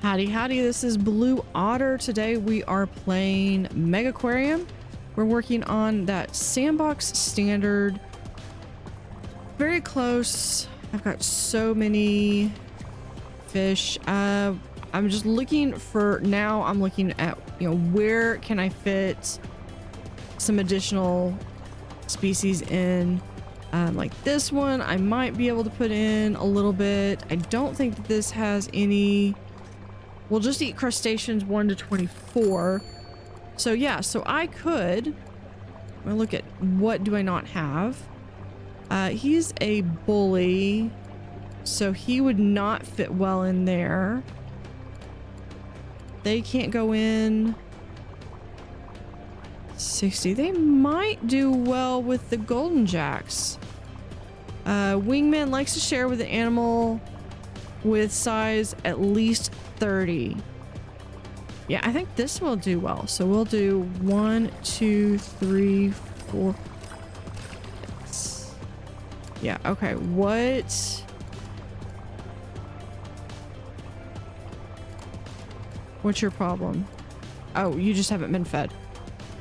Howdy, howdy, this is Blue Otter. Today we are playing Megaquarium. We're working on that Sandbox standard. Very close. I've got so many fish. I'm just looking for, now I'm looking at, where can I fit some additional species in. Like this one, I might be able to put in a little bit. I don't think that this has any. We'll just eat crustaceans 1 to 24. So yeah, so I could, I'm gonna look at what do I not have. He's a bully, so he would not fit well in there. They can't go in 60. They might do well with the golden jacks. Wingman likes to share with an animal with size at least 30. Yeah, I think this will do well. So we'll do 1, 2, 3, 4. 6. Yeah, okay. What's your problem? Oh, you just haven't been fed.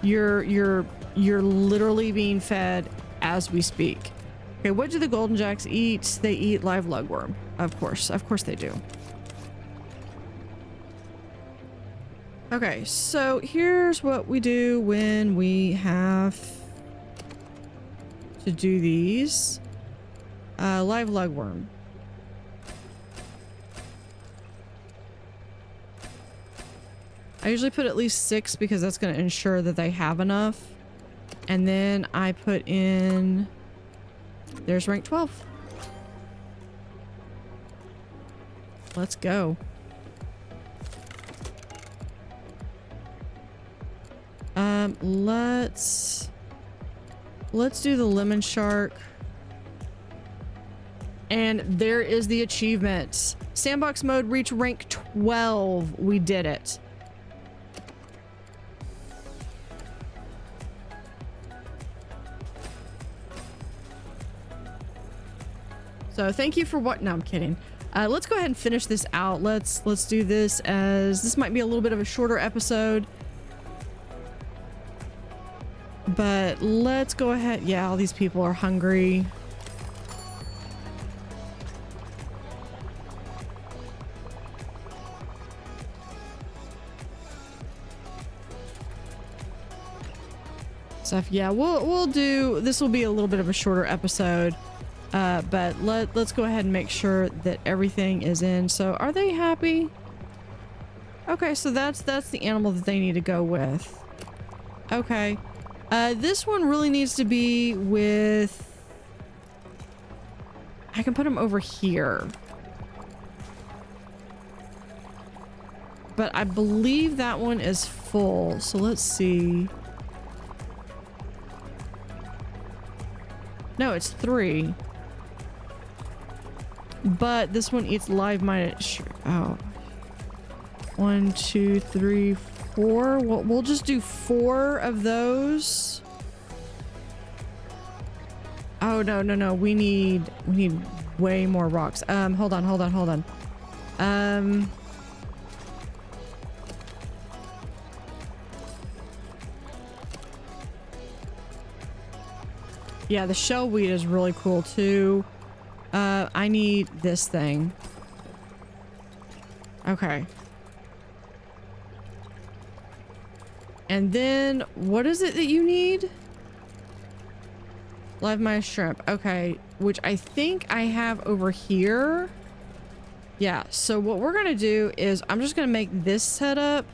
You're literally being fed as we speak. Okay, what do the golden jacks eat? They eat live lugworm. Of course they do. Okay, so here's what we do when we have to do these. Live lugworm. I usually put at least 6 because that's going to ensure that they have enough. And then I put in, there's rank 12. Let's go. Let's do the lemon shark. And there is the achievement. Sandbox mode reach rank 12. We did it. So thank you for what? No, I'm kidding. Let's go ahead and finish this out. Let's do this, as this might be a little bit of a shorter episode. But let's go ahead. Yeah, all these people are hungry. So yeah, we'll do, this will be a little bit of a shorter episode. But let's go ahead and make sure that everything is in. So are they happy? Okay, so that's the animal that they need to go with. Okay. This one really needs to be with, I can put him over here. But I believe that one is full. So let's see. No, it's 3. But this one eats live minus. Oh. 1, 2, 3, 4. We'll just do 4 of those. Oh no. We need way more rocks. Hold on. Yeah, the shell weed is really cool too. I need this thing. Okay. And then, what is it that you need? Live my shrimp. Okay, which I think I have over here. Yeah, so what we're gonna do is I'm just gonna make this setup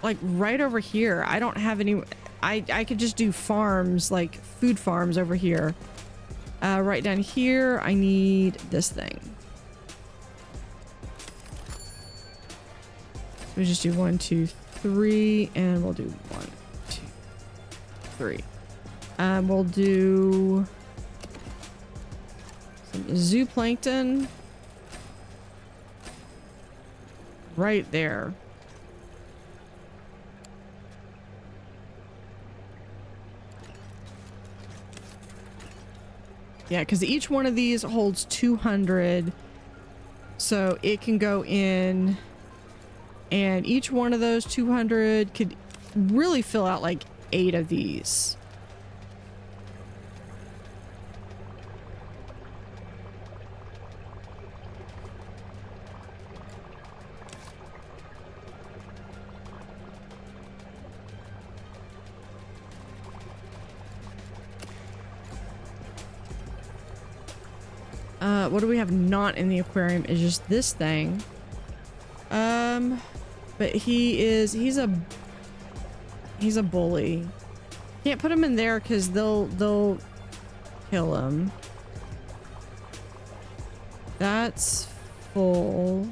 like right over here. I don't have any. I could just do farms, like food farms over here. Right down here, I need this thing. We just do 1, 2, 3, and we'll do 1, 2, 3. We'll do some zooplankton right there. Yeah, because each one of these holds 200. So it can go in, and each one of those 200 could really fill out like 8 of these. What do we have not in the aquarium is just this thing. But he's a bully. Can't put him in there because they'll kill him. That's full.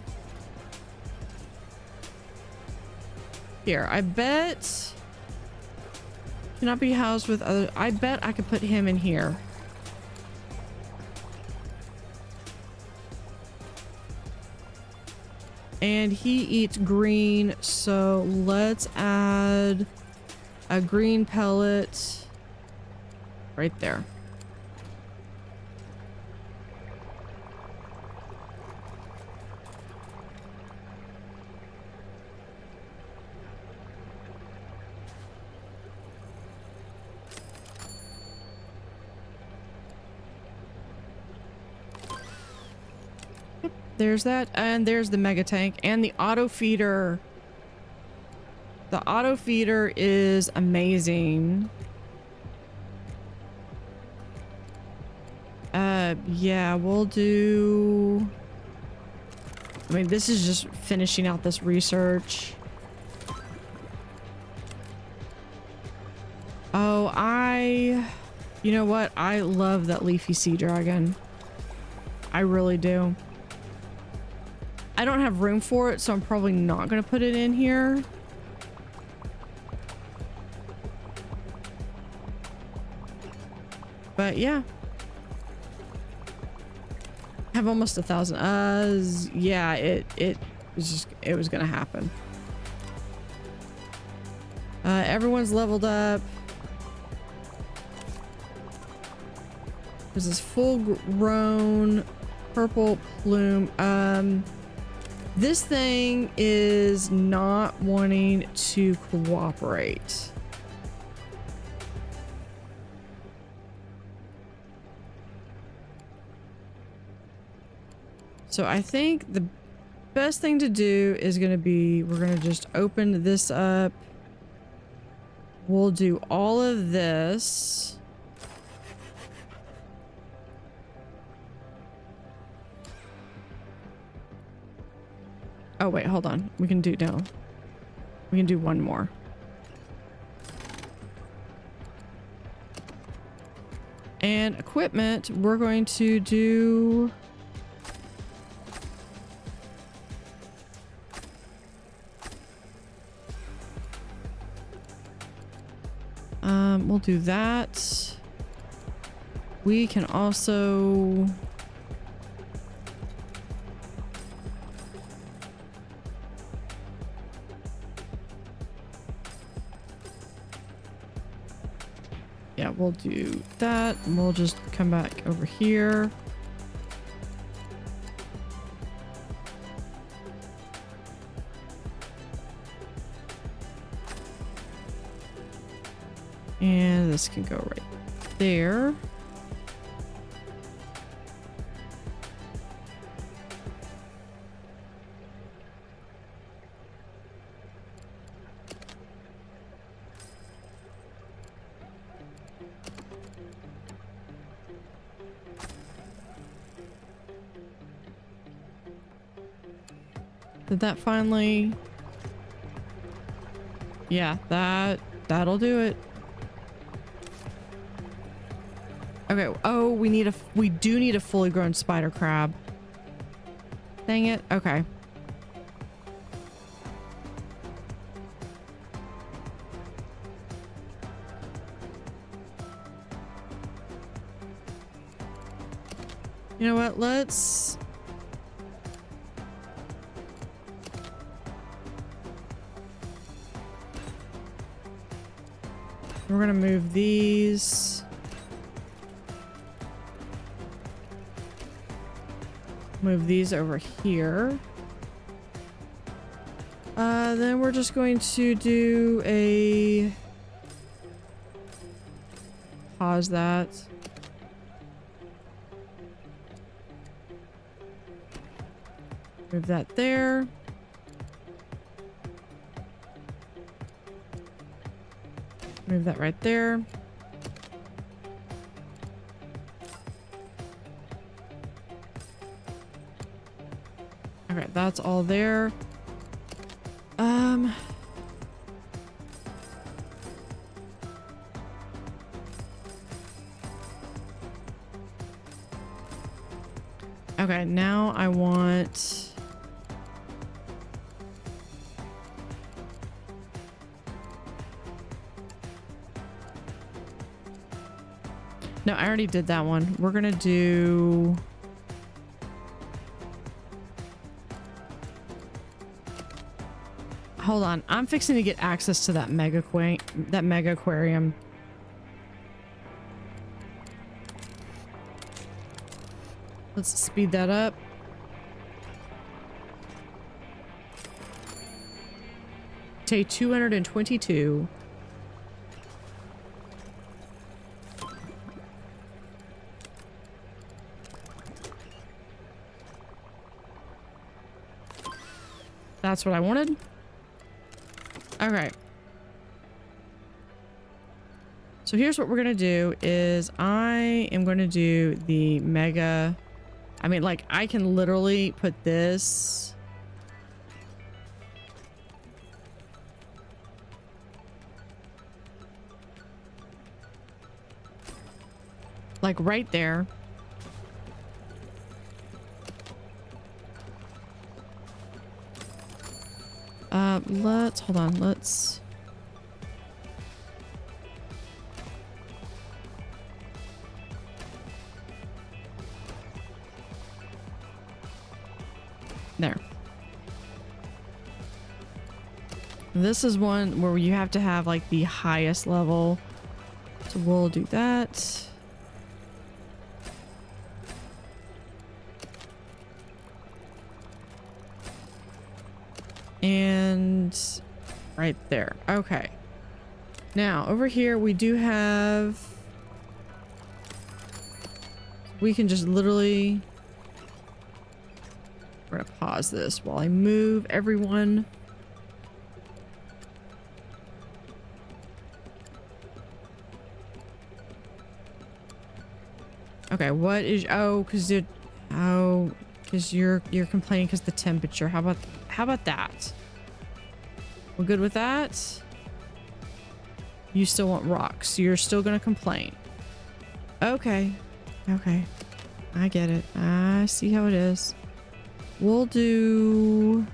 Here, I bet cannot be housed with other. I bet I could put him in here. And he eats green, so let's add a green pellet right there. There's that, and there's the mega tank and the auto feeder. The auto feeder is amazing. Yeah, we'll do... I mean, this is just finishing out this research. Oh, you know what? I love that leafy sea dragon. I really do. I don't have room for it, so I'm probably not going to put it in here. But yeah. I have almost 1,000. Yeah, it was going to happen. Everyone's leveled up. There's this full grown purple plume. This thing is not wanting to cooperate. So I think the best thing to do is going to be, we're going to just open this up. We'll do all of this. Oh, wait, hold on. We can do one more. And equipment, we're going to do... we'll do that. We can also... Yeah, we'll do that. And we'll just come back over here. And this can go right there. Did that finally... Yeah, that'll do it. Okay. Oh, we do need a fully grown spider crab. Dang it. Okay. You know what? Let's... We're gonna move these. Move these over here. Then we're just going to do a... Pause that. Move that there. Move that right there. Okay, that's all there. Okay, now I want... No, I already did that one. We're gonna do... Hold on. I'm fixing to get access to that Megaquarium. Let's speed that up. Day 222. That's what I wanted. Okay. So here's what we're gonna do is I am going to do the mega... I mean, like, I can literally put this... like right there. Hold on, let's... There. This is one where you have to have like the highest level. So we'll do that. And right there. Okay. Now over here we do have... we can just literally... we're gonna pause this while I move everyone. Okay, what is... oh, because it... oh, because you're complaining because the temperature. How about that? We're good with that? You still want rocks. You're still gonna complain. Okay. Okay. I get it. I see how it is. We'll do...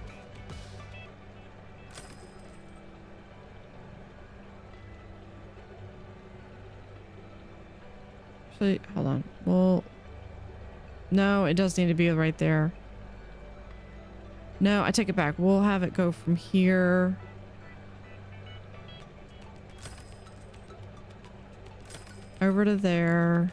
actually, hold on. Well, no, it does need to be right there. No, I take it back. We'll have it go from here. Over to there.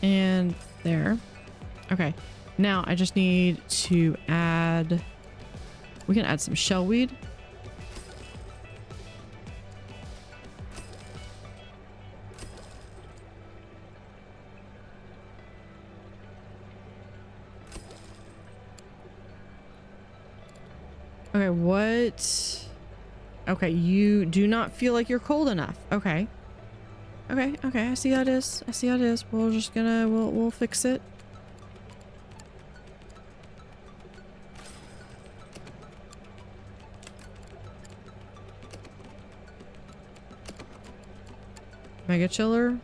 And there. Okay. Now I just need to add... we can add some shellweed. Okay, what? Okay, you do not feel like you're cold enough. Okay. Okay, okay, I see how it is. I see how it is. We're just gonna, we'll fix it. Mega chiller.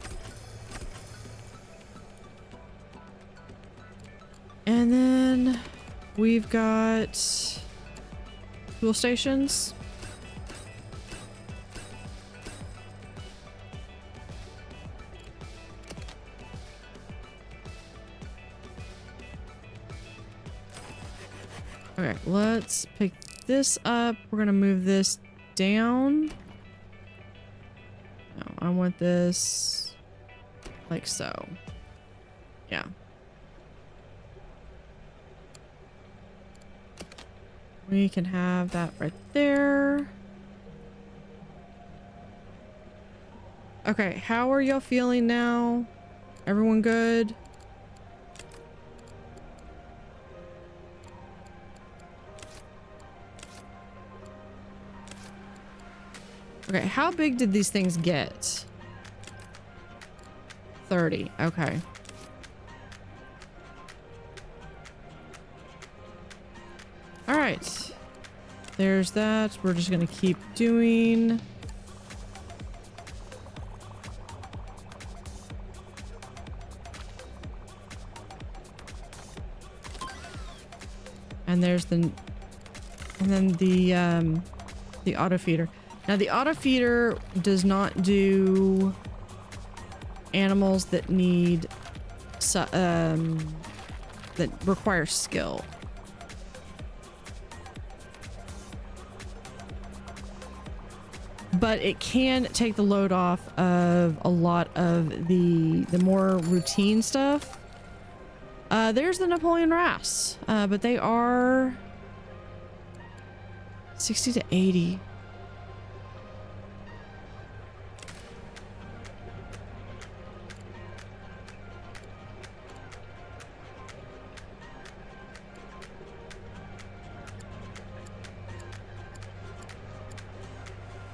And then we've got fuel stations. Okay, let's pick this up. We're gonna move this down. No, I want this like so. Yeah. We can have that right there. Okay, how are y'all feeling now? Everyone good? Okay, how big did these things get? 30. Okay. All right. There's that. We're just gonna keep doing. And there's the, and then the auto feeder. Now the auto feeder does not do animals that need, that require skill. But it can take the load off of a lot of the more routine stuff. There's the Napoleon wrasse, but they are 60 to 80.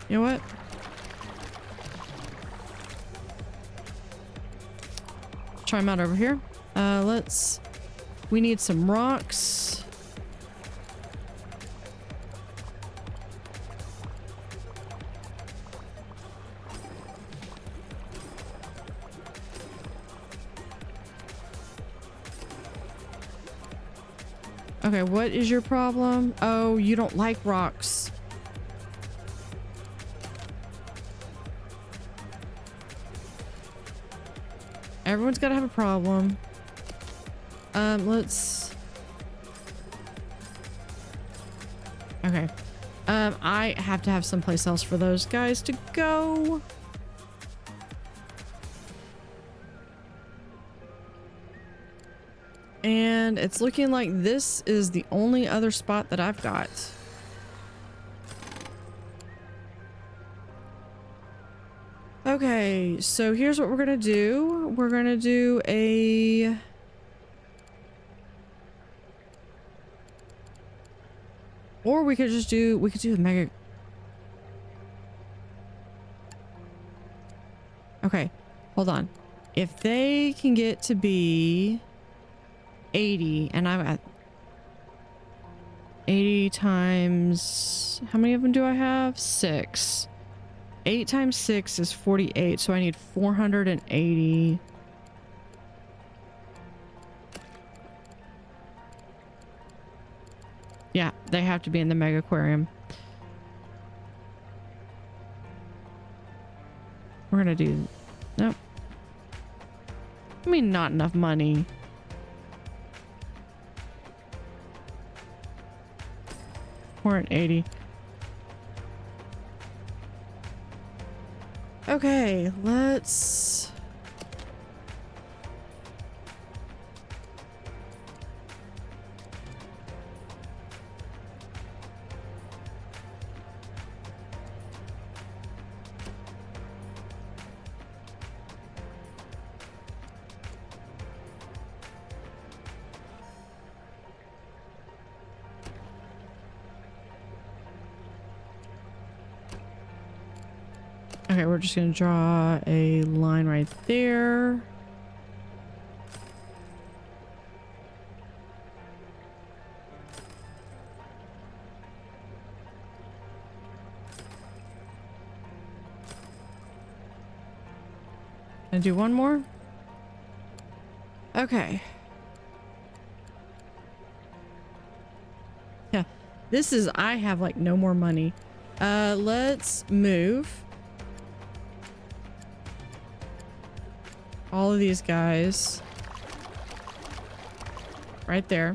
You know what? Try them out over here. We need some rocks. Okay, what is your problem? Oh, you don't like rocks. Everyone's got to have a problem. Okay. I have to have someplace else for those guys to go. And it's looking like this is the only other spot that I've got. Okay, so here's what we're gonna do. We're gonna do a... Or we could just do... We could do the mega... Okay, hold on. If they can get to be 80, and I'm at 80 times... How many of them do I have? 6. 8 times 6 is 48, so I need 480. Yeah, they have to be in the Megaquarium. We're gonna do... Nope. I mean, not enough money. We're at 80. Okay, let's... Okay, we're just gonna draw a line right there. And do one more. Okay. Yeah, this is, I have like no more money. Let's move all of these guys right there.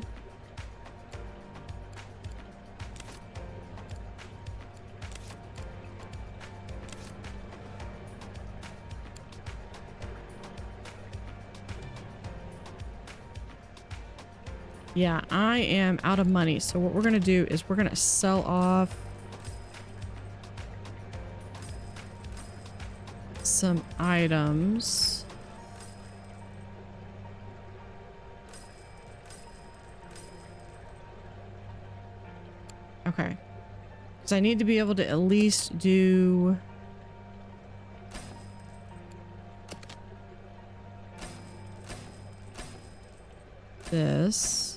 Yeah, I am out of money. So what we're going to do is we're going to sell off some items. Okay. Because I need to be able to at least do... this.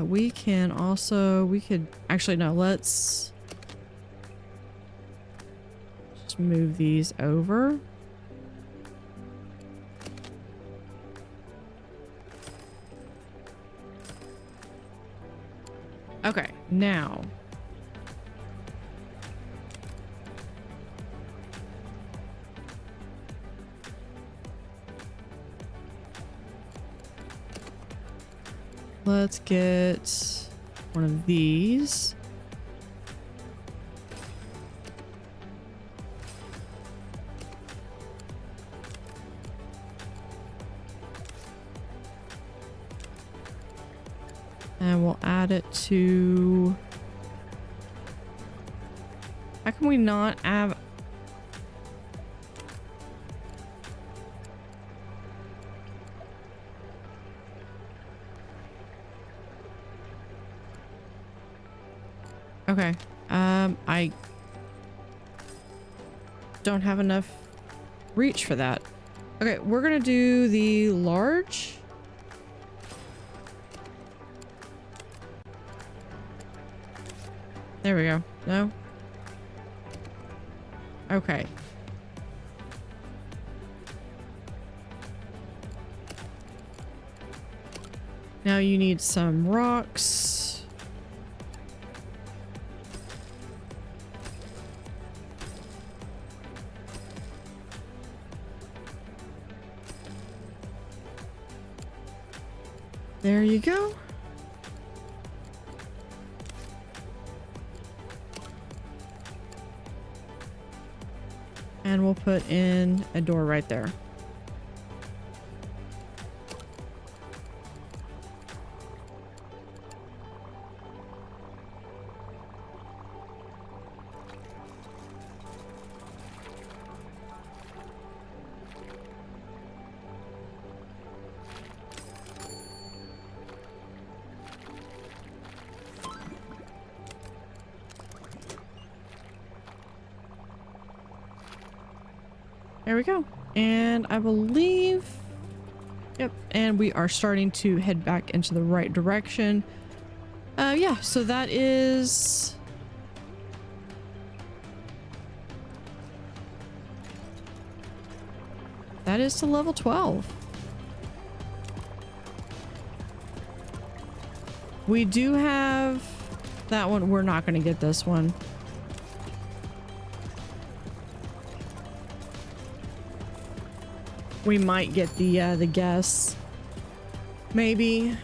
We can also... we could... actually, no, let's... just move these over. Okay, now... let's get one of these. And we'll add it to... how can we not have... okay. I don't have enough reach for that. Okay, we're gonna do the large. There we go. No? Okay. Now you need some rocks. There you go. And we'll put in a door right there. There we go. And I believe... yep. And we are starting to head back into the right direction. Yeah, so that is... that is to level 12. We do have that one. We're not going to get this one. We might get the guess. Maybe.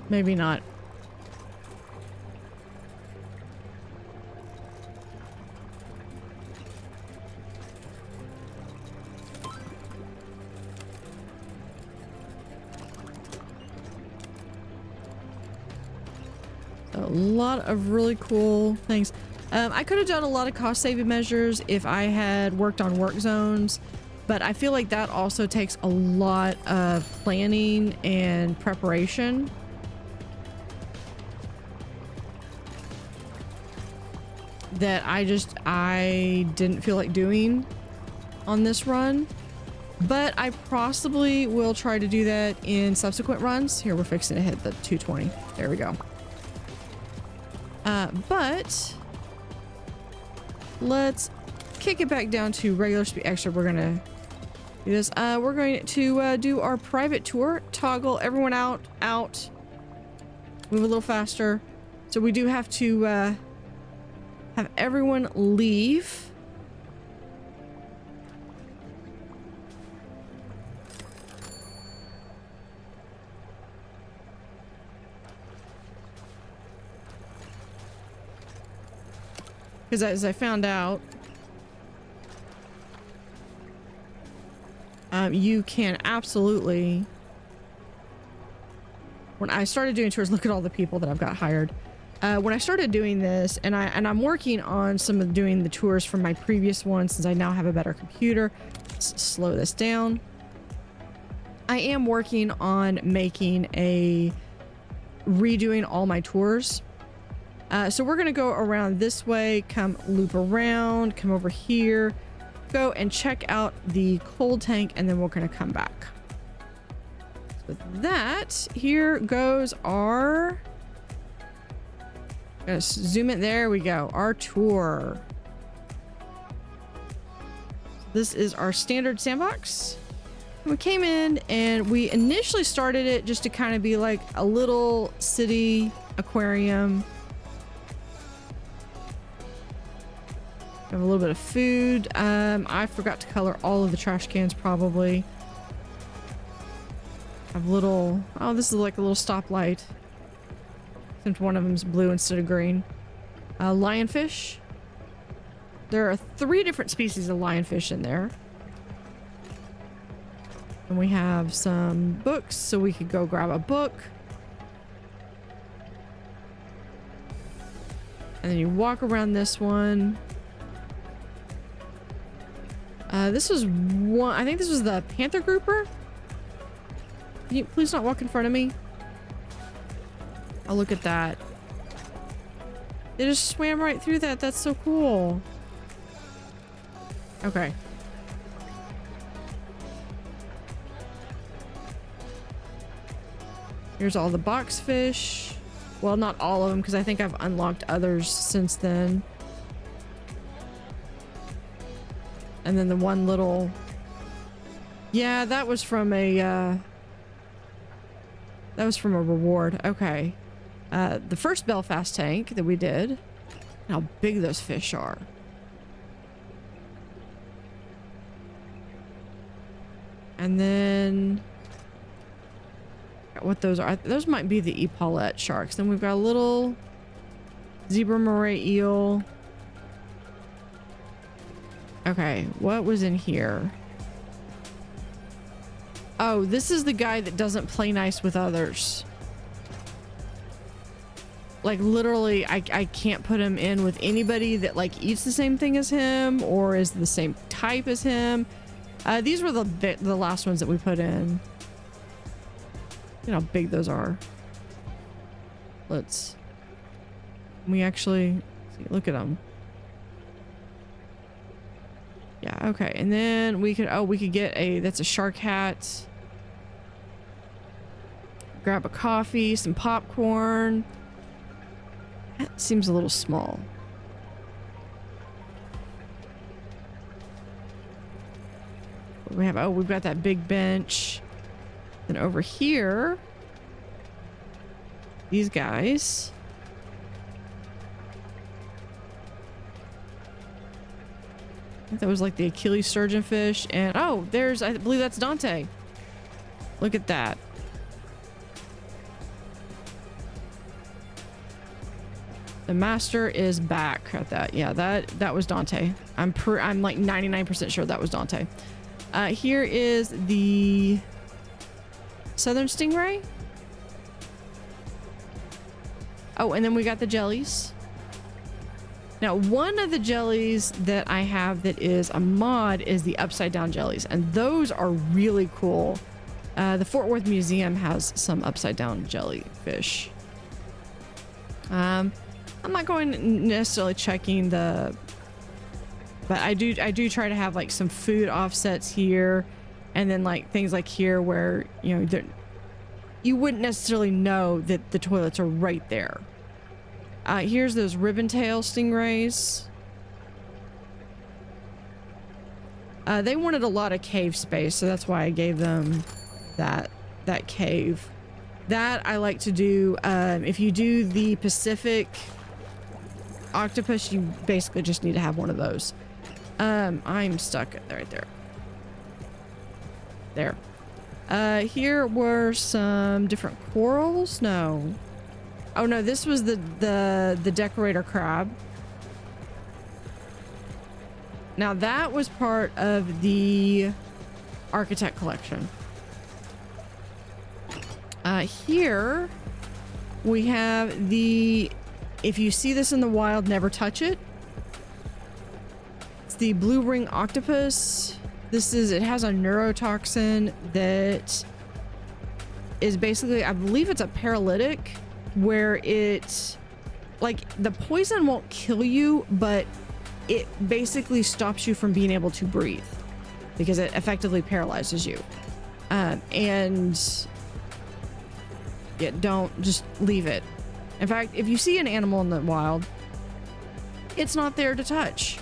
Maybe not. A lot of really cool things. I could have done a lot of cost saving measures if I had worked on work zones, but I feel like that also takes a lot of planning and preparation. That I didn't feel like doing on this run, but I possibly will try to do that in subsequent runs. Here, we're fixing to hit the 220. There we go. But let's kick it back down to regular speed. Actually, we're gonna do this. We're going to do our private tour. Toggle everyone out. Move a little faster. So we do have to have everyone leave. Because as I found out, you can absolutely, when I started doing tours, look at all the people that I've got hired. When I started doing this, and I'm working on some of doing the tours from my previous one, since I now have a better computer. Let's slow this down. I am working on making redoing all my tours. So we're gonna go around this way, come loop around, come over here, go and check out the cold tank, and then we're gonna come back. With that, here goes our, gonna zoom it, there we go, our tour. This is our standard sandbox. We came in and we initially started it just to kind of be like a little city aquarium. Have a little bit of food. I forgot to color all of the trash cans probably. Have little, oh, this is like a little stoplight. Since one of them's blue instead of green. Lionfish. There are 3 different species of lionfish in there. And we have some books, so we could go grab a book. And then you walk around this one. This was one, I think this was the panther grouper. Can you please not walk in front of me? Oh, look at that. They just swam right through that. That's so cool. Okay. Here's all the box fish. Well, not all of them, because I think I've unlocked others since then. And then the one little... Yeah, that was from a... That was from a reward. Okay. The first Belfast tank that we did. How big those fish are. And then... What those are. Those might be the Epaulette sharks. Then we've got a little zebra moray eel. Okay, what was in here? Oh, this is the guy that doesn't play nice with others. Like literally, I can't put him in with anybody that like eats the same thing as him or is the same type as him. These were the last ones that we put in. You know how big those are. We actually see, look at them. Yeah, okay. And then we could, we could get that's a shark hat. Grab a coffee, some popcorn. That seems a little small. What do we have? We've got that big bench. Then over here, these guys. I think that was like the Achilles surgeonfish. And oh, I believe that's Dante. Look at that. The master is back at that. Yeah, that was Dante. I'm like 99% sure that was Dante. Here is the southern stingray. Oh, and then we got the jellies. Now, one of the jellies that I have that is a mod is the upside down jellies, and those are really cool. The Fort Worth Museum has some upside down jellyfish. I'm not going necessarily checking but I do try to have like some food offsets here, and then like things like here where you wouldn't necessarily know that the toilets are right there. Here's those ribbon tail stingrays. They wanted a lot of cave space, so that's why I gave them that cave. That I like to do. If you do the Pacific octopus, you basically just need to have one of those. I'm stuck right there. There. Here were some different corals. No. Oh no, this was the decorator crab. Now that was part of the architect collection. Here we have the, if you see this in the wild, never touch it. It's the blue ring octopus. It has a neurotoxin that is basically, I believe it's a paralytic, where it, like, the poison won't kill you, but it basically stops you from being able to breathe because it effectively paralyzes you. And yeah, don't just leave it. In fact, if you see an animal in the wild, it's not there to touch.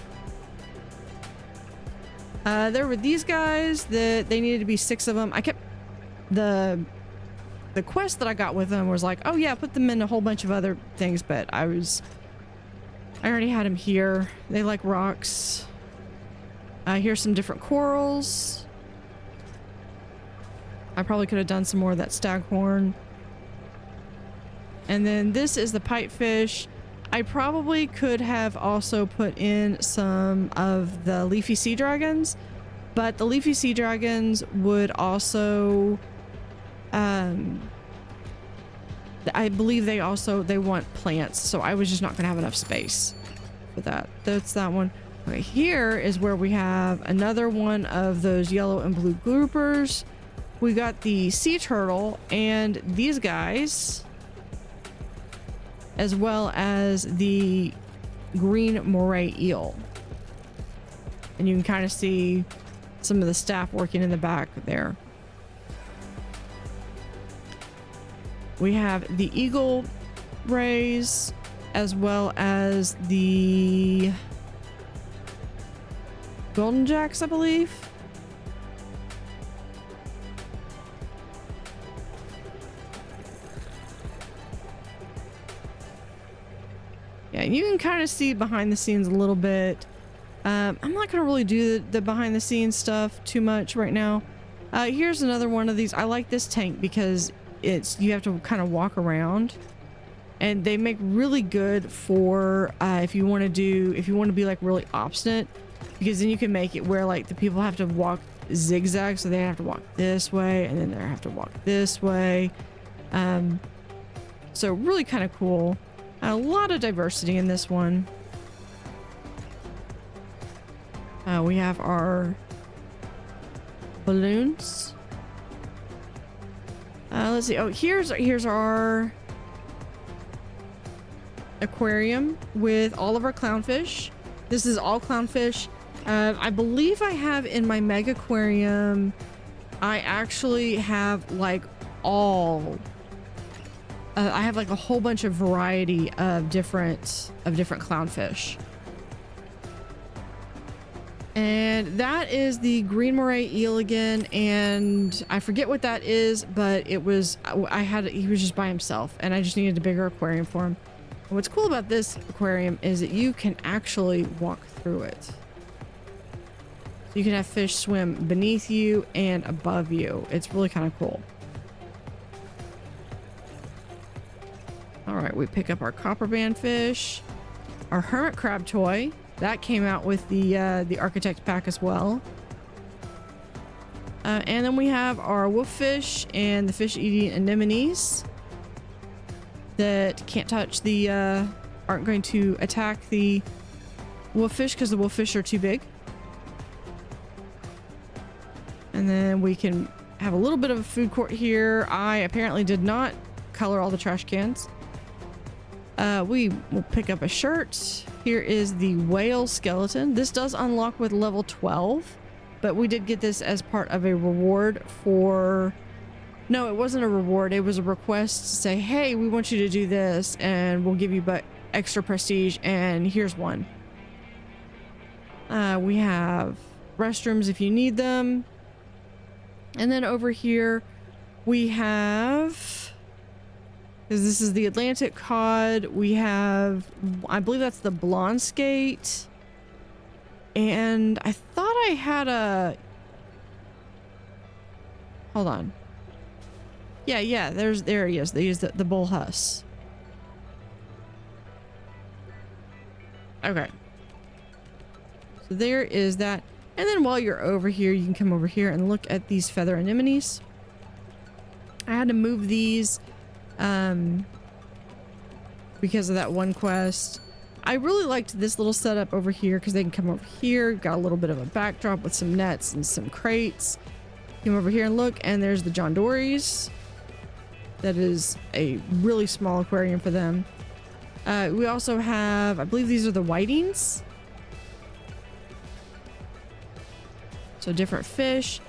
There were these guys that they needed to be 6 of them. I kept the quest that I got with them was like, oh yeah, put them in a whole bunch of other things, but I already had them here. They like rocks. Here's some different corals. I probably could have done some more of that staghorn. And then this is the pipefish. I probably could have also put in some of the leafy sea dragons, but the leafy sea dragons would also, I believe they want plants, so I was just not going to have enough space for that. That's that one. Okay, here is where we have another one of those yellow and blue groupers. We got the sea turtle and these guys, as well as the green moray eel. And you can kind of see some of the staff working in the back there. We have the eagle rays, as well as the golden jacks, I believe. Yeah, you can kind of see behind the scenes a little bit. I'm not going to really do the behind the scenes stuff too much right now. Here's another one of these. I like this tank because you have to kind of walk around, and they make really good for if you want to be like really obstinate, because then you can make it where like the people have to walk zigzag, so they have to walk this way and then they have to walk this way. So really kind of cool. A lot of diversity in this one. We have our balloons. Let's see. Oh, here's our aquarium with all of our clownfish. This is all clownfish. I believe I have in my Megaquarium, I actually have like I have like a whole bunch of variety of different clownfish. And that is the green moray eel again, and I forget what that is, but he was just by himself, and I just needed a bigger aquarium for him. And what's cool about this aquarium is that you can actually walk through it. So you can have fish swim beneath you and above you. It's really kind of cool. All right, we pick up our copper band fish, our hermit crab toy. That came out with the architect pack as well. And then we have our wolffish and the fish eating anemones that can't touch aren't going to attack the wolffish because the wolffish are too big. And then we can have a little bit of a food court here. I apparently did not color all the trash cans. We will pick up a shirt. Here is the whale skeleton. This does unlock with level 12, but we did get this as part of a reward for... No, it wasn't a reward. It was a request to say, hey, we want you to do this and we'll give you extra prestige, and here's one. We have restrooms if you need them. And then over here we have... because this is the Atlantic cod. We have, I believe that's the blonde skate. And I thought I had a... Hold on. Yeah, there he is. They use the bull huss. So So there is that. And then while you're over here, you can come over here and look at these feather anemones. I had to move these because of that one quest. I really liked this little setup over here because they can come over here. Got a little bit of a backdrop with some nets and some crates. Come over here and look, and there's the John Dory's. That is a really small aquarium for them. We also have, I believe these are the whitings. So different fish.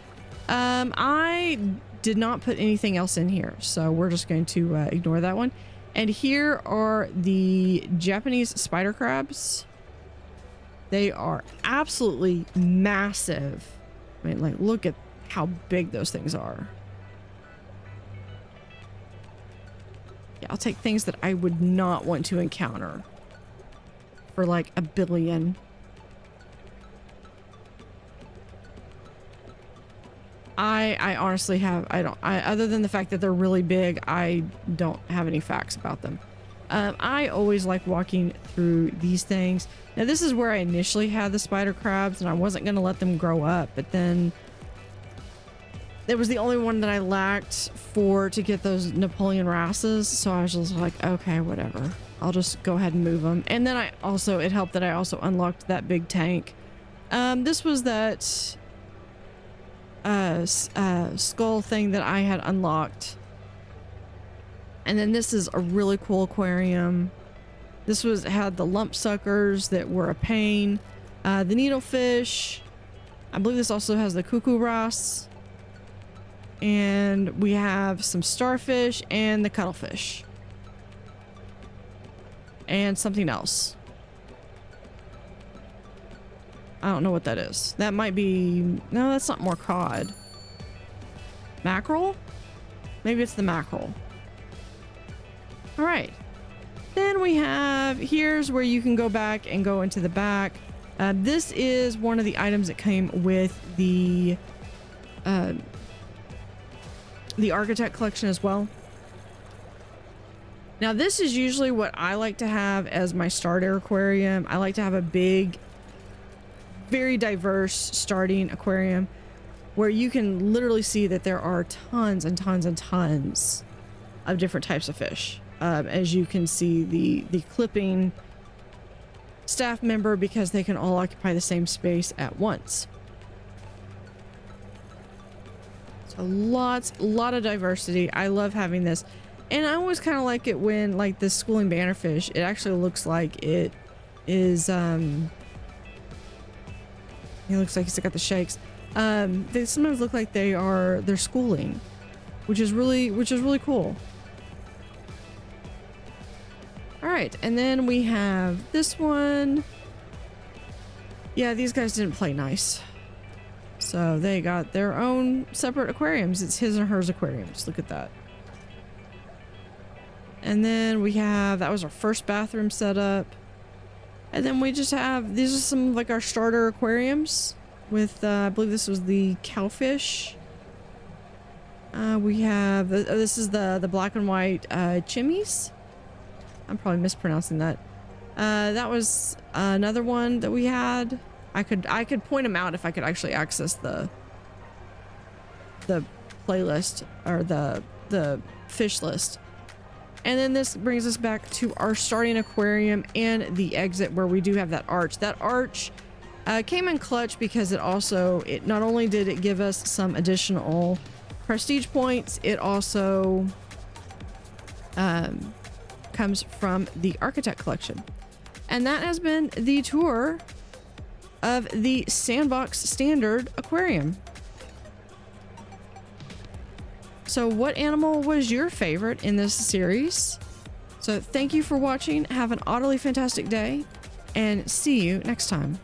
I did not put anything else in here, so we're just going to ignore that one. And here are the Japanese spider crabs. They are absolutely massive. I mean, like, look at how big those things are. Yeah, I'll take things that I would not want to encounter for like $1 billion. I honestly have, other than the fact that they're really big, I don't have any facts about them. I always like walking through these things. Now this is where I initially had the spider crabs and I wasn't going to let them grow up, but then it was the only one that I lacked to get those Napoleon wrasses. So I was just like, okay, whatever. I'll just go ahead and move them. And then it helped that I also unlocked that big tank. This was that skull thing that I had unlocked. And then this is a really cool aquarium. This had the lump suckers that were a pain. The needlefish. I believe this also has the cuckoo wrasse. And we have some starfish and the cuttlefish. And something else. I don't know what that is. That might be... No, that's not more cod. Mackerel? Maybe it's the mackerel. All right. Then we have... Here's where you can go back and go into the back. This is one of the items that came with the Architect collection as well. Now this is usually what I like to have as my starter aquarium. I like to have a big, very diverse starting aquarium where you can literally see that there are tons and tons and tons of different types of fish. As you can see, the clipping staff member, because they can all occupy the same space at once. So a lot of diversity. I love having this. And I always kind of like it when, like, this schooling bannerfish, it actually looks like it is, he looks like he's got the shakes. They sometimes look like they're schooling, which is really cool. All right, and then we have this one. Yeah, these guys didn't play nice. So they got their own separate aquariums. It's his and hers aquariums. Look at that. And then we have, that was our first bathroom setup. And then we just have, these are some like our starter aquariums with, I believe this was the cowfish. We have, this is the black and white chimneys. I'm probably mispronouncing that. That was another one that we had. I could point them out if I could actually access the playlist or the fish list. And then this brings us back to our starting aquarium and the exit where we do have that arch. That arch came in clutch because it not only did it give us some additional prestige points, it also comes from the Architect collection. And that has been the tour of the Sandbox Standard Aquarium. So what animal was your favorite in this series? So thank you for watching. Have an utterly fantastic day and see you next time.